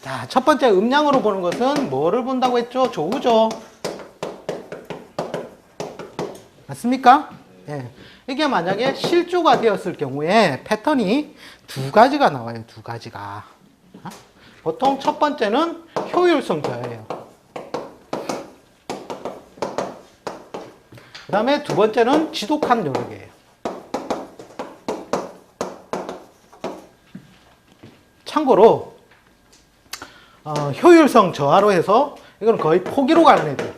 자, 첫 번째 음량으로 보는 것은 뭐를 본다고 했죠? 조우죠. 맞습니까? 예. 이게 만약에 실조가 되었을 경우에 패턴이 두 가지가 나와요. 두 가지가. 보통 첫 번째는 효율성 저하예요. 그 다음에 두 번째는 지독한 노력이에요. 참고로 효율성 저하로 해서 이건 거의 포기로 가는 애들.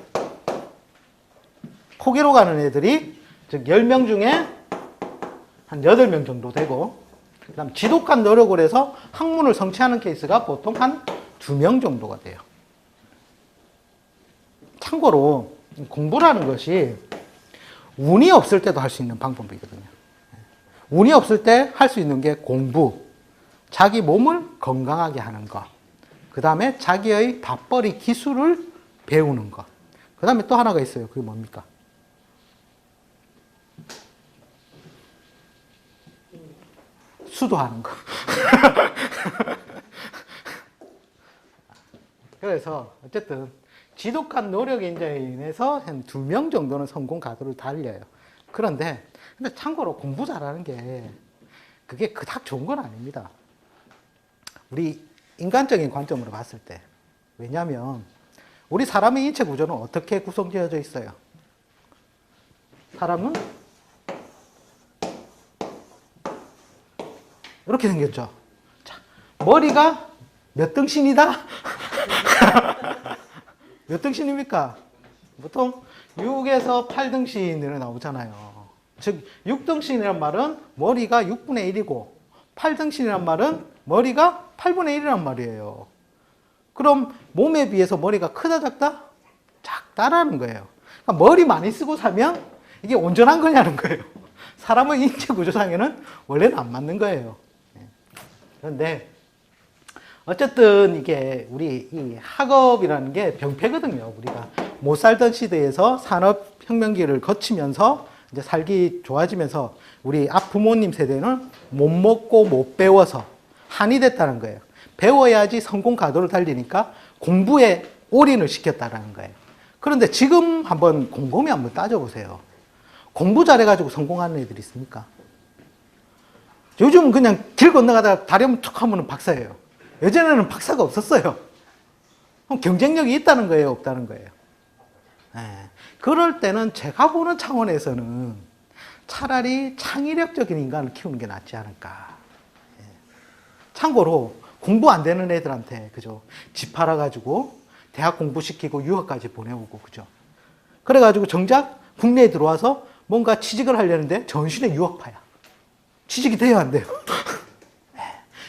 포기로 가는 애들이 즉 10명 중에 한 8명 정도 되고, 그 다음 지독한 노력을 해서 학문을 성취하는 케이스가 보통 한 2명 정도가 돼요. 참고로 공부라는 것이 운이 없을 때도 할 수 있는 방법이거든요. 운이 없을 때 할 수 있는 게 공부, 자기 몸을 건강하게 하는 것, 그 다음에 자기의 답벌이 기술을 배우는 것, 그 다음에 또 하나가 있어요. 그게 뭡니까? 수도하는 거. 그래서 어쨌든 지독한 노력에 인해서 한 2명 정도는 성공 가도를 달려요. 근데 참고로 공부 잘하는 게 그게 그닥 좋은 건 아닙니다. 우리 인간적인 관점으로 봤을 때. 왜냐하면 우리 사람의 인체 구조는 어떻게 구성되어져 있어요? 사람은 이렇게 생겼죠. 자, 머리가 몇 등신이다? 몇 등신입니까? 보통 6에서 8등신으로 나오잖아요. 즉 6등신이란 말은 머리가 6분의 1이고 8등신이란 말은 머리가 8분의 1이란 말이에요. 그럼 몸에 비해서 머리가 크다 작다? 작다라는 거예요. 그러니까 머리 많이 쓰고 사면 이게 온전한 거냐는 거예요. 사람의 인체 구조상에는 원래는 안 맞는 거예요. 그런데 어쨌든 이게 우리 이 학업이라는 게 병폐거든요. 우리가 못 살던 시대에서 산업혁명기를 거치면서 이제 살기 좋아지면서 우리 앞 부모님 세대는 못 먹고 못 배워서 한이 됐다는 거예요. 배워야지 성공 가도를 달리니까 공부에 올인을 시켰다는 거예요. 그런데 지금 한번 곰곰이 한번 따져보세요. 공부 잘해가지고 성공하는 애들이 있습니까? 요즘은 그냥 길 건너가다가 다리 한번 툭 하면 박사예요. 예전에는 박사가 없었어요. 그럼 경쟁력이 있다는 거예요, 없다는 거예요? 네. 그럴 때는 제가 보는 차원에서는 차라리 창의력적인 인간을 키우는 게 낫지 않을까. 네. 참고로 공부 안 되는 애들한테 그죠? 집 팔아가지고 대학 공부시키고 유학까지 보내오고 그죠? 그래가지고 정작 국내에 들어와서 뭔가 취직을 하려는데 전신에 유학파야. 취직이 돼야 안 돼요.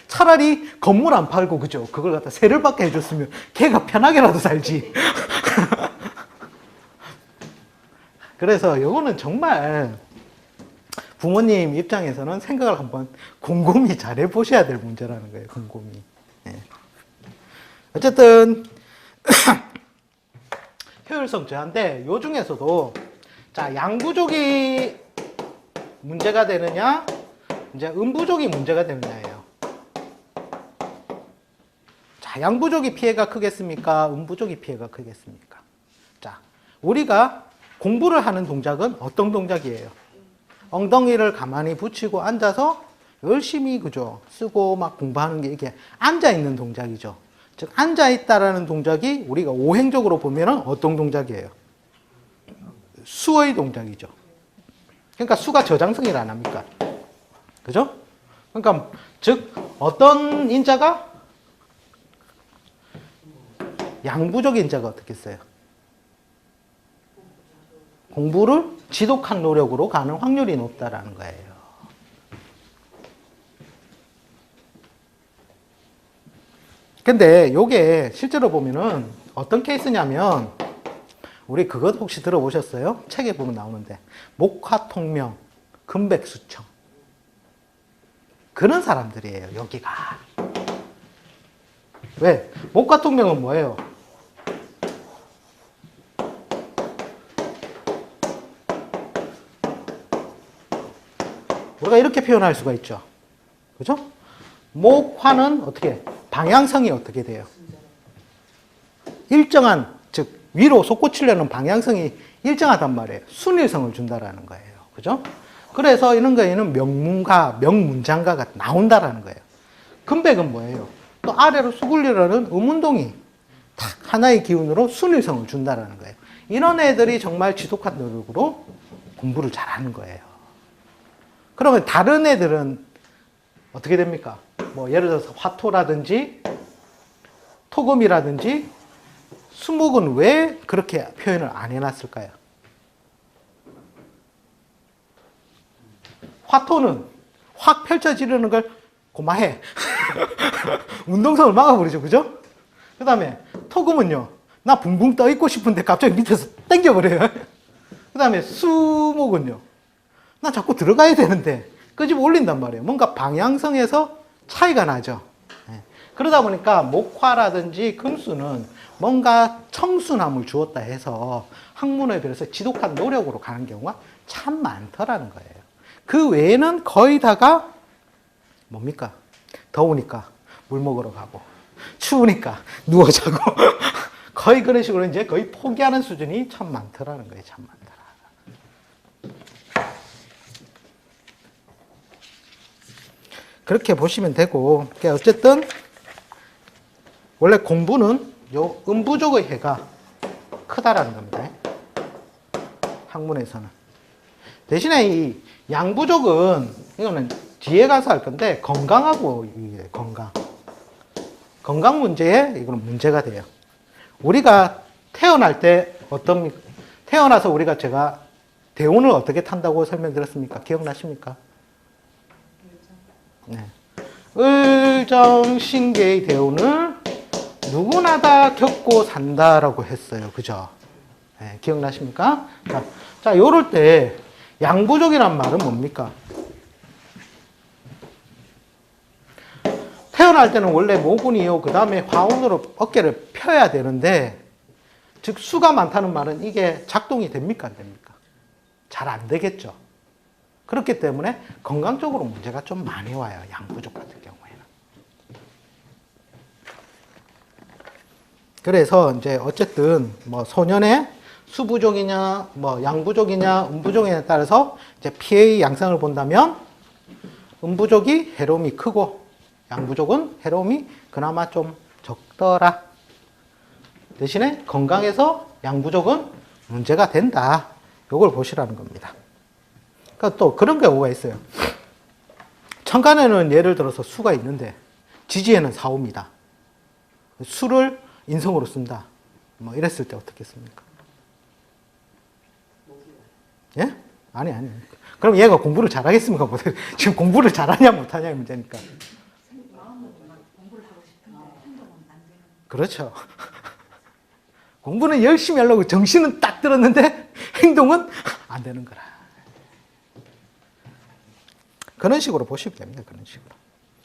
차라리 건물 안 팔고 그죠? 그걸 갖다 세를 받게 해줬으면 걔가 편하게라도 살지. 그래서 요거는 정말 부모님 입장에서는 생각을 한번 곰곰이 잘 해보셔야 될 문제라는 거예요. 곰곰이. 네. 어쨌든 효율성 저하인데 요 중에서도 자 양부족이 문제가 되느냐 이제 음부족이 문제가 되느냐예요. 자, 양부족이 피해가 크겠습니까? 음부족이 피해가 크겠습니까? 자, 우리가 공부를 하는 동작은 어떤 동작이에요? 엉덩이를 가만히 붙이고 앉아서 열심히 그죠? 쓰고 막 공부하는 게 이게 앉아 있는 동작이죠. 즉 앉아 있다라는 동작이 우리가 오행적으로 보면은 어떤 동작이에요? 수의 동작이죠. 그러니까 수가 저장성일 안 합니까? 그죠? 그러니까 즉 어떤 인자가 양부족 인자가 어떻겠어요? 공부를 지독한 노력으로 가는 확률이 높다라는 거예요. 근데 요게 실제로 보면은 어떤 케이스냐면 우리 그것 혹시 들어보셨어요? 책에 보면 나오는데 목화통명, 금백수청 그런 사람들이에요. 여기가 왜? 목화통명은 뭐예요? 우리가 이렇게 표현할 수가 있죠. 그죠? 목화는 어떻게? 방향성이 어떻게 돼요? 일정한, 즉 위로 솟구치려는 방향성이 일정하단 말이에요. 순일성을 준다라는 거예요. 그죠? 그래서 이런 거에는 명문가, 명문장가가 나온다라는 거예요. 금백은 뭐예요? 또 아래로 쑥을리려는 음운동이 딱 하나의 기운으로 순일성을 준다라는 거예요. 이런 애들이 정말 지독한 노력으로 공부를 잘하는 거예요. 그러면 다른 애들은 어떻게 됩니까? 뭐 예를 들어서 화토라든지 토금이라든지 수목은 왜 그렇게 표현을 안 해놨을까요? 화토는 확 펼쳐지려는 걸 고마해. 운동성을 막아버리죠. 그죠? 그 다음에 토금은요. 나 붕붕 떠있고 싶은데 갑자기 밑에서 당겨버려요. 그 다음에 수목은요. 나 자꾸 들어가야 되는데 끄집어 올린단 말이에요. 뭔가 방향성에서 차이가 나죠. 그러다 보니까 목화라든지 금수는 뭔가 청순함을 주었다 해서 학문에 비해서 지독한 노력으로 가는 경우가 참 많더라는 거예요. 그 외에는 거의 다가 뭡니까? 더우니까 물 먹으러 가고 추우니까 누워 자고 거의 그런 식으로 이제 거의 포기하는 수준이 참 많더라는 거예요. 참 많더라. 그렇게 보시면 되고, 그러니까 어쨌든 원래 공부는 요 음부족의 해가 크다라는 겁니다. 학문에서는. 대신에 이 양부족은 이거는 뒤에 가서 할 건데 건강하고 건강. 건강 문제에 이거는 문제가 돼요. 우리가 태어날 때 태어나서 우리가 제가 대운을 어떻게 탄다고 설명드렸습니까? 기억나십니까? 네. 을정신계의 대운을 누구나 다 겪고 산다라고 했어요. 그죠? 네, 기억나십니까? 자, 요럴 때 양부족이란 말은 뭡니까? 태어날 때는 원래 모군이요. 그 다음에 화운으로 어깨를 펴야 되는데, 즉 수가 많다는 말은 이게 작동이 됩니까? 안 됩니까? 잘 안 되겠죠. 그렇기 때문에 건강적으로 문제가 좀 많이 와요. 양부족 같은 경우에는. 그래서 이제 어쨌든 뭐 소년의 수부족이냐, 뭐 양부족이냐, 음부족이냐에 따라서 이제 피해의 양상을 본다면 음부족이 해로움이 크고 양부족은 해로움이 그나마 좀 적더라. 대신에 건강에서 양부족은 문제가 된다. 요걸 보시라는 겁니다. 그러니까 또 그런 경우가 있어요. 천간에는 예를 들어서 수가 있는데 지지에는 사오입니다. 수를 인성으로 쓴다. 뭐 이랬을 때 어떻겠습니까? 예? 아니. 그럼 얘가 공부를 잘하겠습니까? 지금 공부를 잘하냐 못하냐의 문제니까. 그렇죠. 공부는 열심히 하려고 정신은 딱 들었는데 행동은 안 되는 거라. 그런 식으로 보시면 됩니다. 그런 식으로.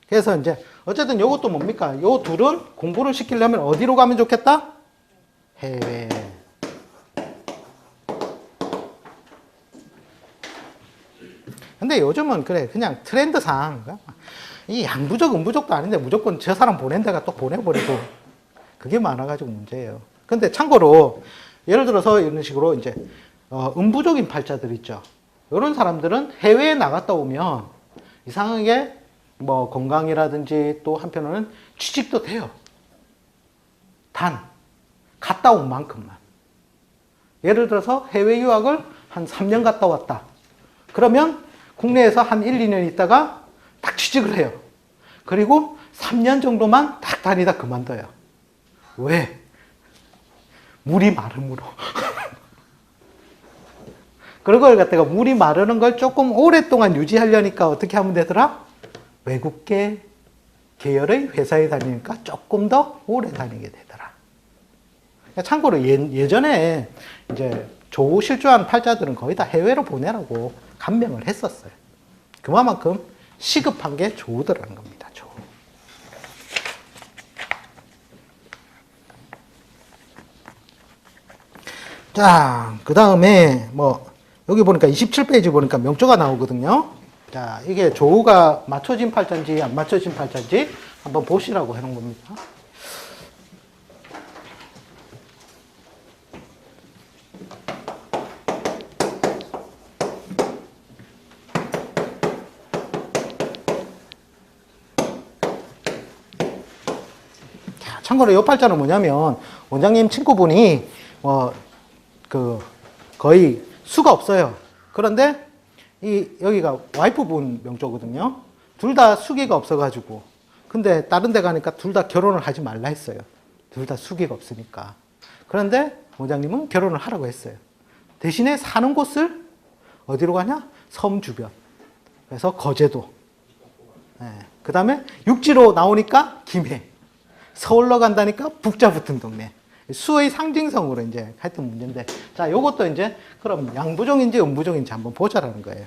그래서 이제 어쨌든 이것도 뭡니까? 요 둘은 공부를 시키려면 어디로 가면 좋겠다? 해외. 근데 요즘은 그래 그냥 트렌드상 이 양부족 음부족도 아닌데 무조건 저 사람 보낸 데가 또 보내버리고 그게 많아가지고 문제예요. 근데 참고로 예를 들어서 이런 식으로 이제 음부족인 팔자들 있죠. 이런 사람들은 해외에 나갔다 오면 이상하게 뭐 건강이라든지 또 한편으로는 취직도 돼요. 단 갔다 온 만큼만. 예를 들어서 해외 유학을 한 3년 갔다 왔다. 그러면 국내에서 한 1, 2년 있다가 딱 취직을 해요. 그리고 3년 정도만 딱 다니다 그만둬요. 왜? 물이 마름으로. 그런 걸 갖다가 물이 마르는 걸 조금 오랫동안 유지하려니까 어떻게 하면 되더라? 외국계 계열의 회사에 다니니까 조금 더 오래 다니게 되더라. 참고로 예전에 이제 조실주한 팔자들은 거의 다 해외로 보내라고 감명을 했었어요. 그만큼 시급한 게 조우더라는 겁니다. 조우. 자, 그 다음에 뭐 여기 보니까 27페이지 보니까 명조가 나오거든요. 자, 이게 조우가 맞춰진 팔자인지 안 맞춰진 팔자인지 한번 보시라고 해놓은 겁니다. 참고로 이 팔자는 뭐냐면 원장님 친구분이 거의 수가 없어요. 그런데 여기가 와이프분 명조거든요. 둘 다 수기가 없어가지고. 근데 다른 데 가니까 둘 다 결혼을 하지 말라 했어요. 둘 다 수기가 없으니까. 그런데 원장님은 결혼을 하라고 했어요. 대신에 사는 곳을 어디로 가냐? 섬 주변. 그래서 거제도. 그 다음에 육지로 나오니까 김해. 서울로 간다니까 북자 붙은 동네. 수의 상징성으로 이제 했던 문제인데, 자, 요것도 이제 그럼 양부종인지 음부종인지 한번 보자라는 거예요.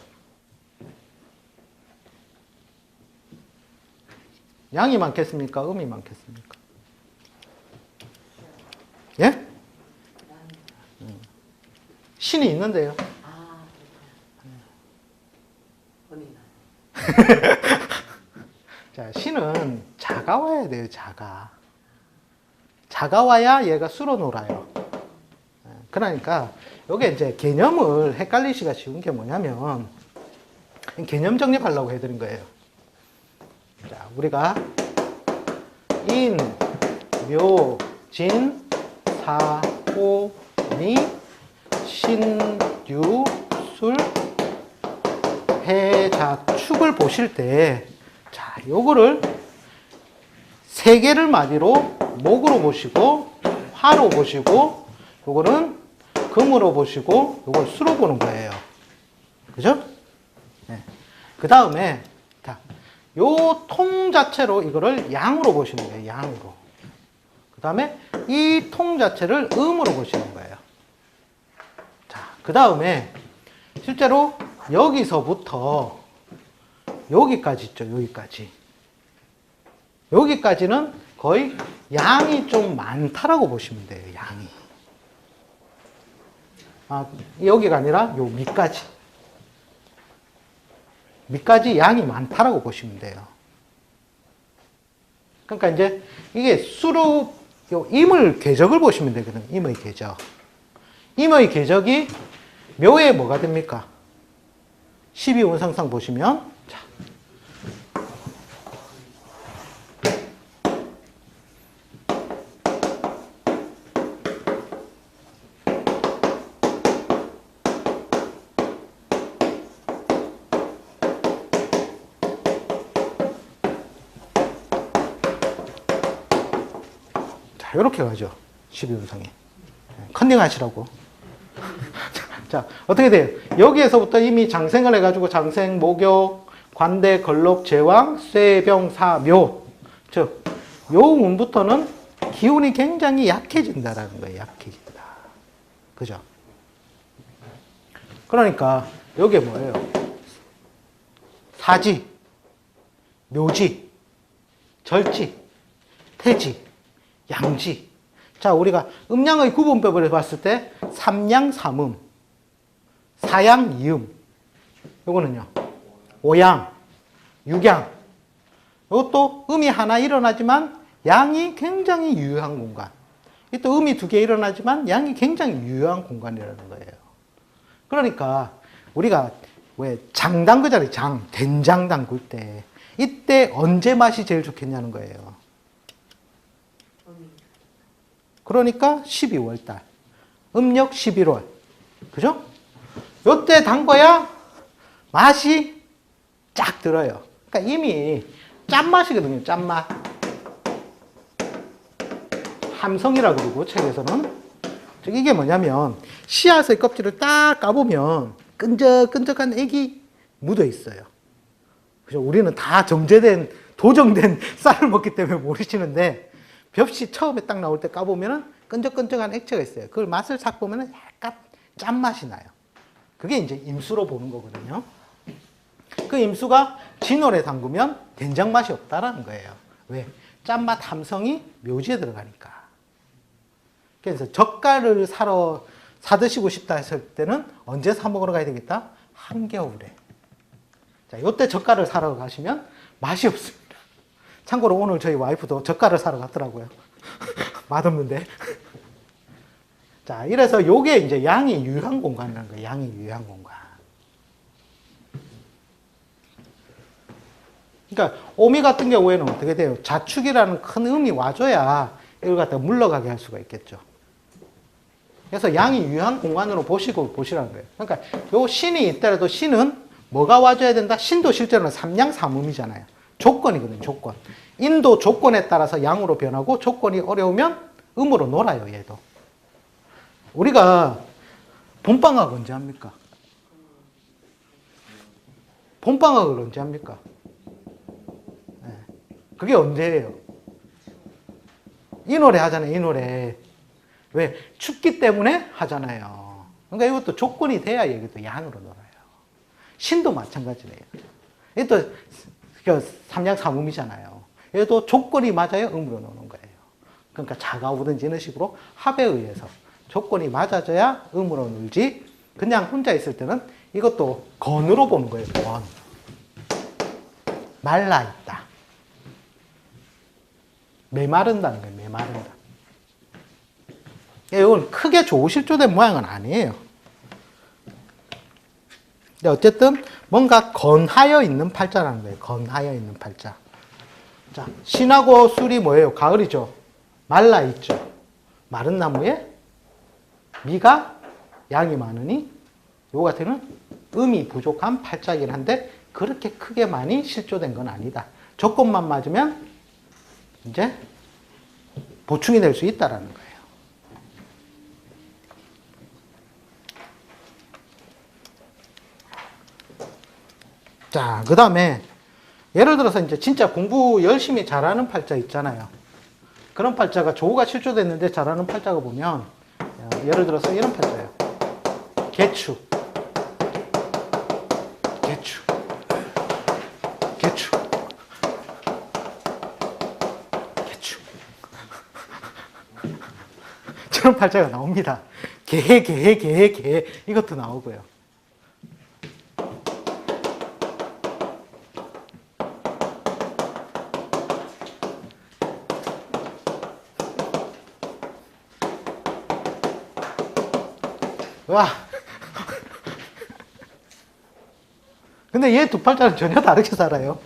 양이 많겠습니까? 음이 많겠습니까? 예? 신이 있는데요. 자, 신은 자가 와야 돼요, 자가. 자가 와야 얘가 수로 놀아요. 그러니까, 요게 이제 개념을 헷갈리시기가 쉬운 게 뭐냐면, 개념 정립하려고 해드린 거예요. 자, 우리가 인, 묘, 진, 사, 호, 미, 신, 유, 술, 해, 자, 축을 보실 때, 자, 요거를 세 개를 마디로 목으로 보시고, 화로 보시고, 요거는 금으로 보시고, 요걸 수로 보는 거예요. 그죠? 네. 그 다음에, 자, 요 통 자체로 이거를 양으로 보시는 거예요. 양으로. 그 다음에 이 통 자체를 음으로 보시는 거예요. 자, 그 다음에 실제로 여기서부터 여기까지 있죠. 여기까지. 여기까지는 거의 양이 좀 많다라고 보시면 돼요. 양이. 여기가 아니라 요 밑까지. 밑까지 양이 많다라고 보시면 돼요. 그러니까 이제 이게 수로 임을 궤적을 보시면 되거든요. 임의 궤적. 임의 궤적이 묘에 뭐가 됩니까? 12운상상 보시면 자. 이렇게 가죠. 12운상에. 컨닝 하시라고. 자, 어떻게 돼요? 여기에서부터 이미 장생을 해가지고 장생, 목욕, 관대, 걸록, 제왕, 쇠병, 사, 묘. 즉, 요 운부터는 기운이 굉장히 약해진다라는 거예요. 약해진다. 그죠? 그러니까, 요게 뭐예요? 사지, 묘지, 절지, 태지, 양지. 자, 우리가 음양의 구분법을 봤을 때 삼양, 삼음, 사양, 이음. 요거는요. 오양, 육양. 이것도 음이 하나 일어나지만 양이 굉장히 유효한 공간. 또 음이 두 개 일어나지만 양이 굉장히 유효한 공간이라는 거예요. 그러니까 우리가 왜 장 담그잖아요. 장, 된장 담글 때. 이때 언제 맛이 제일 좋겠냐는 거예요. 그러니까 12월 달. 음력 11월. 그죠? 요때 담궈야 맛이 쫙 들어요. 그러니까 이미 짠맛이거든요. 짠맛. 함성이라고 그러고 책에서는. 이게 뭐냐면 씨앗의 껍질을 딱 까보면 끈적끈적한 액이 묻어 있어요. 그죠? 우리는 다 정제된 도정된 쌀을 먹기 때문에 모르시는데 벽시 처음에 딱 나올 때 까보면은 끈적끈적한 액체가 있어요. 그걸 맛을 싹 보면은 약간 짠맛이 나요. 그게 이제 임수로 보는 거거든요. 그 임수가 진월에 담그면 된장 맛이 없다라는 거예요. 왜? 짠맛 함성이 묘지에 들어가니까. 그래서 젓갈을 사 드시고 싶다 했을 때는 언제 사 먹으러 가야 되겠다? 한겨울에. 자, 요때 젓갈을 사러 가시면 맛이 없습니다. 참고로 오늘 저희 와이프도 젓갈을 사러 갔더라고요. 맛없는데. 자, 이래서 요게 이제 양이 유효한 공간이라는 거예요. 양이 유효한 공간. 그러니까 오미 같은 경우에는 어떻게 돼요? 자축이라는 큰 음이 와줘야 이걸 갖다가 물러가게 할 수가 있겠죠. 그래서 양이 유한 공간으로 보시라는 거예요. 그러니까 요 신이 있더라도 신은 뭐가 와줘야 된다? 신도 실제로는 삼양삼음이잖아요. 조건이거든요, 조건. 인도 조건에 따라서 양으로 변하고 조건이 어려우면 음으로 놀아요, 얘도. 우리가 봄방학 언제 합니까? 봄방학을 언제 합니까? 네. 그게 언제예요? 이 노래 하잖아요, 이 노래. 왜? 춥기 때문에 하잖아요. 그러니까 이것도 조건이 돼야 얘기도 양으로 놀아요. 신도 마찬가지네요. 이것도 삼양삼음이잖아요. 얘도 조건이 맞아야 음으로 노는 거예요. 그러니까 자가 오든지 이런 식으로 합에 의해서 조건이 맞아져야 음으로 놀지, 그냥 혼자 있을 때는 이것도 건으로 보는 거예요. 건. 말라있다. 메마른다는 거예요. 메마른다. 이건 크게 조실조된 모양은 아니에요. 근데 어쨌든 뭔가 건하여 있는 팔자라는 거예요. 건하여 있는 팔자. 자, 신하고 술이 뭐예요? 가을이죠. 말라있죠. 마른 나무에 미가 양이 많으니 요거 같은 음이 부족한 팔자이긴 한데 그렇게 크게 많이 실조된 건 아니다. 조건만 맞으면 이제 보충이 될 수 있다라는 거예요. 자, 그 다음에 예를 들어서 이제 진짜 공부 열심히 잘하는 팔자 있잖아요. 그런 팔자가 조가 실조됐는데 잘하는 팔자가 보면 예를 들어서 이런 팔자예요. 개추, 개추, 개추, 개추. 저런 팔자가 나옵니다. 개 이것도 나오고요. 와. 근데 얘 두 팔자는 전혀 다르게 살아요.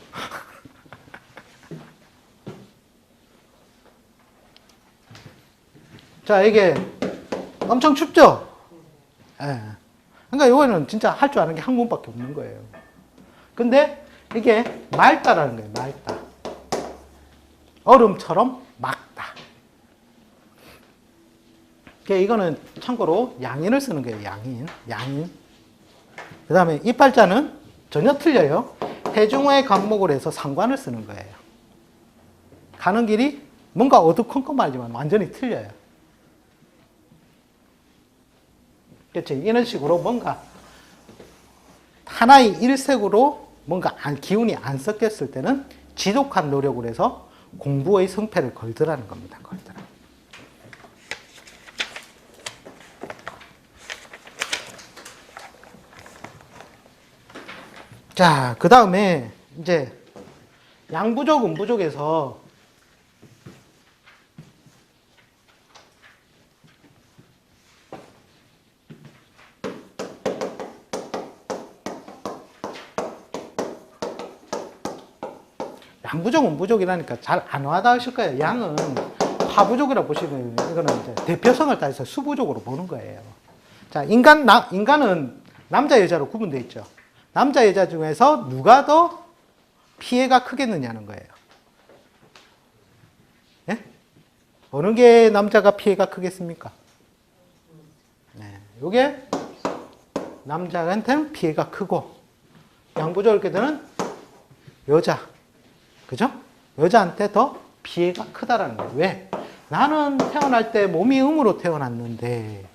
자, 이게 엄청 춥죠? 예. 그러니까 이거는 진짜 할 줄 아는 게 학문밖에 없는 거예요. 근데 이게 맑다라는 거예요. 맑다. 얼음처럼 막다. 이거는 참고로 양인을 쓰는 거예요. 양인. 양인. 그 다음에 이 팔자는 전혀 틀려요. 해중어의 간목을 해서 상관을 쓰는 거예요. 가는 길이 뭔가 어두컴컴하지만 완전히 틀려요. 그렇죠? 이런 식으로 뭔가 하나의 일색으로 뭔가 기운이 안 섞였을 때는 지독한 노력을 해서 공부의 성패를 걸더라는 겁니다. 걸더라. 자, 그 다음에 이제 양부족, 음부족에서 양부족, 음부족이라니까 잘 안 와닿으실 거예요. 양은 화부족이라고 보시면 이거는 이제 대표성을 따져서 수부족으로 보는 거예요. 자, 인간은 남자, 여자로 구분되어 있죠. 남자, 여자 중에서 누가 더 피해가 크겠느냐는 거예요. 예? 어느 게 남자가 피해가 크겠습니까? 네, 요게 남자한테는 피해가 크고, 양부족일 때는 여자, 그죠? 여자한테 더 피해가 크다라는 거예요. 왜? 나는 태어날 때 몸이 음으로 태어났는데,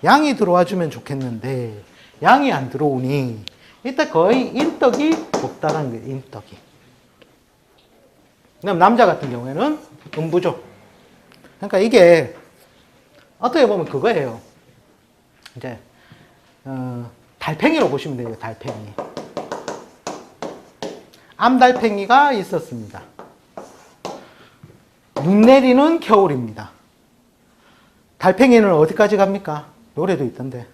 양이 들어와 주면 좋겠는데, 양이 안 들어오니, 이때 거의 인덕이 없다는 거예요. 인덕이. 그다음 남자 같은 경우에는 음부족. 그러니까 이게 어떻게 보면 그거예요. 이제 달팽이로 보시면 돼요. 달팽이. 암달팽이가 있었습니다. 눈 내리는 겨울입니다. 달팽이는 어디까지 갑니까? 노래도 있던데.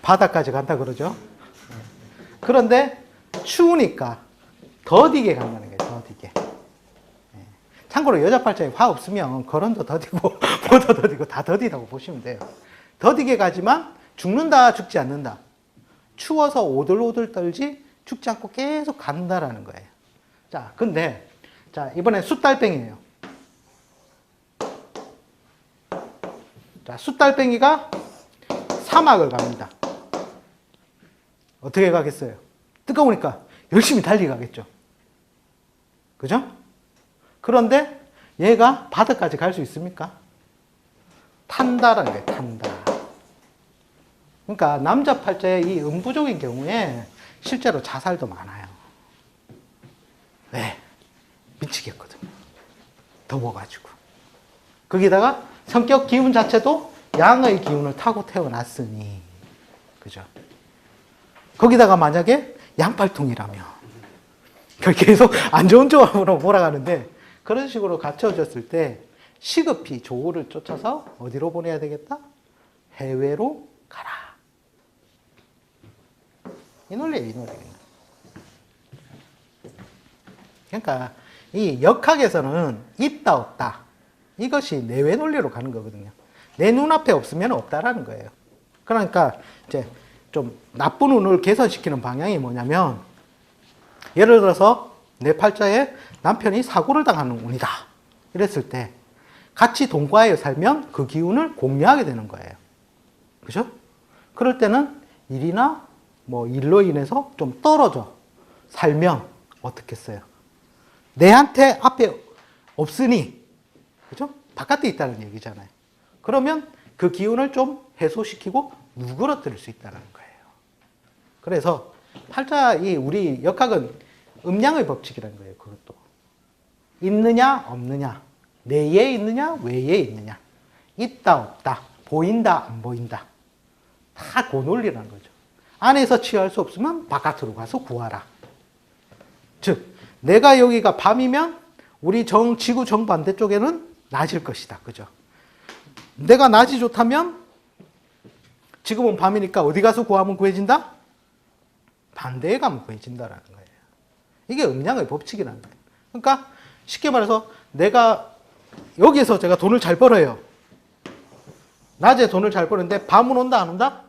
바다까지 간다 그러죠. 그런데 추우니까 더디게 간다는 거예요. 더디게. 참고로 여자 팔자에 화 없으면 거론도 더디고 뭐도 더디고 다 더디다고 보시면 돼요. 더디게 가지만 죽는다 죽지 않는다. 추워서 오들오들 떨지 죽지 않고 계속 간다라는 거예요. 자, 근데 자 이번엔 숫달뱅이에요. 자, 숫달뱅이가 사막을 갑니다. 어떻게 가겠어요? 뜨거우니까 열심히 달려가겠죠. 그죠? 그런데 얘가 바다까지 갈 수 있습니까? 탄다라는 거예요. 탄다. 그러니까 남자 팔자의 이 음부족인 경우에 실제로 자살도 많아요. 왜? 미치겠거든요. 더워가지고. 거기다가 성격 기운 자체도 양의 기운을 타고 태어났으니. 그죠? 거기다가 만약에 양팔통이라면 계속 안 좋은 조합으로 몰아가는데 그런 식으로 갖춰졌을 때 시급히 조우를 쫓아서 어디로 보내야 되겠다? 해외로 가라. 이 논리예요, 이 논리. 그러니까 이 역학에서는 있다 없다 이것이 내외 논리로 가는 거거든요. 내 눈앞에 없으면 없다라는 거예요. 그러니까 이제 좀 나쁜 운을 개선시키는 방향이 뭐냐면 예를 들어서 내 팔자에 남편이 사고를 당하는 운이다 이랬을 때 같이 동거하여 살면 그 기운을 공유하게 되는 거예요. 그죠? 그럴 때는 일이나 뭐 일로 인해서 좀 떨어져 살면 어떻겠어요? 내한테 앞에 없으니, 그죠? 바깥에 있다는 얘기잖아요. 그러면 그 기운을 좀 해소시키고 누그러뜨릴 수 있다는 거예요. 그래서 팔자 이 우리 역학은 음양의 법칙이라는 거예요. 그것도 있느냐 없느냐, 내에 있느냐 외에 있느냐, 있다 없다, 보인다 안 보인다, 다 그 논리라는 거죠. 안에서 취할 수 없으면 바깥으로 가서 구하라. 즉 내가 여기가 밤이면 우리 지구 정반대 쪽에는 낮일 것이다. 그죠? 내가 낮이 좋다면 지금은 밤이니까 어디 가서 구하면 구해진다? 반대에 가면 구해진다라는 거예요. 이게 음양의 법칙이라는 거예요. 그러니까 쉽게 말해서 내가 여기에서 제가 돈을 잘 벌어요. 낮에 돈을 잘 버는데 밤은 온다 안 온다?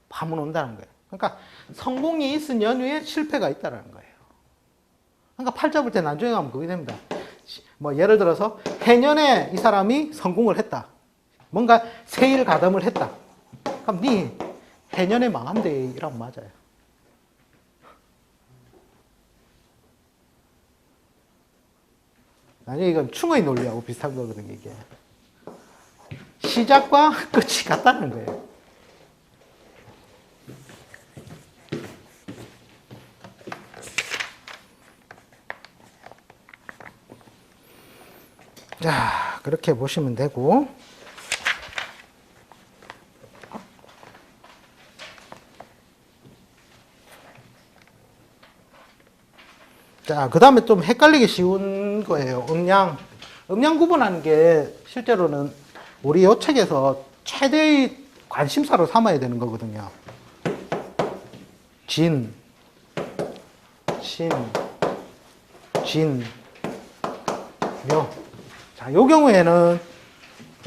밤은 온다는 거예요. 그러니까 성공이 있은 연휴에 실패가 있다는 거예요. 그러니까 팔 잡을 때 나중에 가면 그게 됩니다. 뭐 예를 들어서 해년에 이 사람이 성공을 했다. 뭔가 세일 가담을 했다. 그럼 네 해년에 망한대 이러면 맞아요. 아니 이건 충의 논리하고 비슷한 거거든요. 이게 시작과 끝이 같다는 거예요. 자, 그렇게 보시면 되고. 자, 그 다음에 좀 헷갈리기 쉬운 거예요. 음양 구분하는 게 실제로는 우리 요 책에서 최대의 관심사로 삼아야 되는 거거든요. 진, 신, 진, 묘. 자, 요 경우에는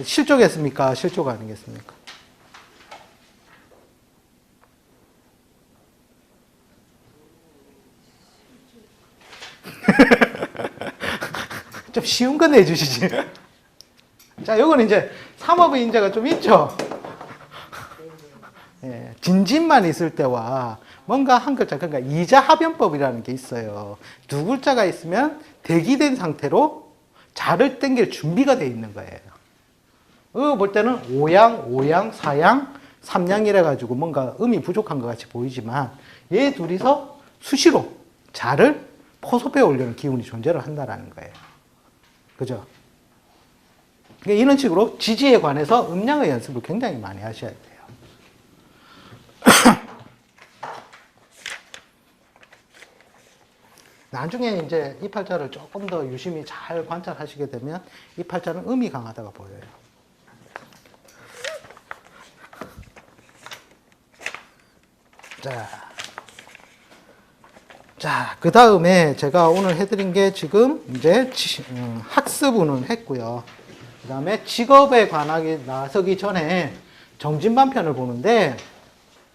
실조겠습니까? 실조가 아니겠습니까? 좀 쉬운 거 내주시지. 자, 요거는 이제 삼업의 인자가 좀 있죠. 예, 진진만 있을 때와 뭔가 한 글자, 그러니까 이자합연법이라는 게 있어요. 두 글자가 있으면 대기된 상태로 자를 땡길 준비가 되어 있는 거예요. 볼 때는 오양, 사양, 삼양이라 가지고 뭔가 음이 부족한 것 같이 보이지만 얘 둘이서 수시로 자를 포섭해 오려는 기운이 존재를 한다는 거예요. 그죠? 그러니까 이런 식으로 지지에 관해서 음양의 연습을 굉장히 많이 하셔야 돼요. 나중에 이제 이 팔자를 조금 더 유심히 잘 관찰하시게 되면 이 팔자는 음이 강하다가 보여요. 자, 그 다음에 제가 오늘 해드린 게 지금 이제 학습은 했고요. 그 다음에 직업에 관하게 나서기 전에 정진반편을 보는데